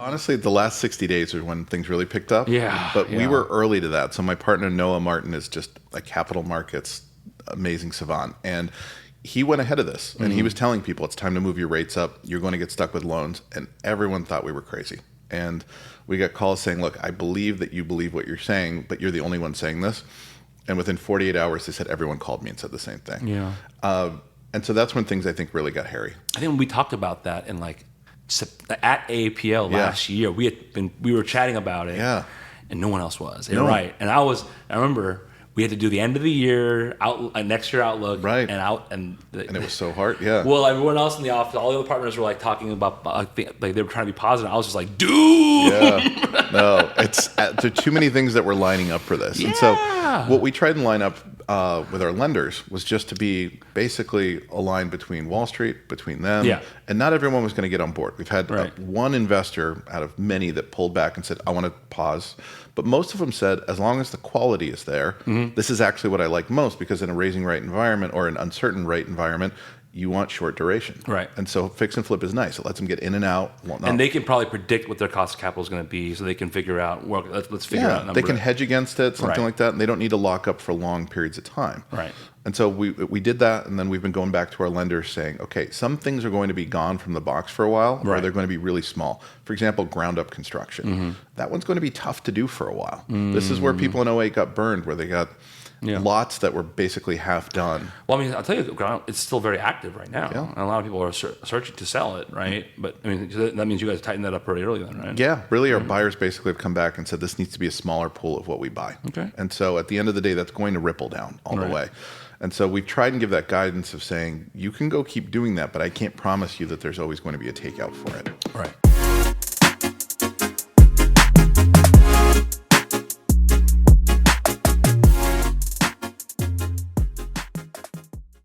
Honestly, the last 60 days are when things really picked up. Yeah. But we were early to that. So my partner, Noah Martin, is just a capital markets amazing savant. And he went ahead of this. And he was telling people, it's time to move your rates up. You're going to get stuck with loans. And everyone thought we were crazy. And we got calls saying, look, I believe that you believe what you're saying, but you're the only one saying this. And within 48 hours, they said everyone called me and said the same thing. Yeah. And so that's when things, I think, really got hairy. I think when we talked about that in like at AAPL last year, we were chatting about it. Yeah. And no one else was. You're right. And I remember we had to do the end of the year next year outlook. Right. And it was so hard. Yeah. Well, everyone else in the office, all the other partners were like talking about like they were trying to be positive. I was just like, dude. Yeah. No, there are too many things that were lining up for this. Yeah. And so what we tried to line up with our lenders was just to be basically aligned between Wall Street, between them, and not everyone was going to get on board. We've had one investor out of many that pulled back and said, I want to pause. But most of them said, as long as the quality is there, this is actually what I like most, because in a raising rate environment or an uncertain rate environment, you want short duration. Right. And so fix and flip is nice. It lets them get in and out. And they can probably predict what their cost of capital is going to be, so they can figure out, well, let's figure out a number. They can hedge against it, something like that, and they don't need to lock up for long periods of time. Right. And so we did that, and then we've been going back to our lenders saying, okay, some things are going to be gone from the box for a while, or they're going to be really small. For example, ground-up construction. That one's going to be tough to do for a while. This is where people in 08 got burned, where they got lots that were basically half done. Well, I mean, I'll tell you, it's still very active right now. Yeah. And a lot of people are searching to sell it, right? But I mean, that means you guys tightened that up pretty early then, right? Yeah, really, our buyers basically have come back and said this needs to be a smaller pool of what we buy. Okay. And so at the end of the day, that's going to ripple down all the way. And so we've tried and give that guidance of saying, you can go keep doing that, but I can't promise you that there's always going to be a takeout for it. Right.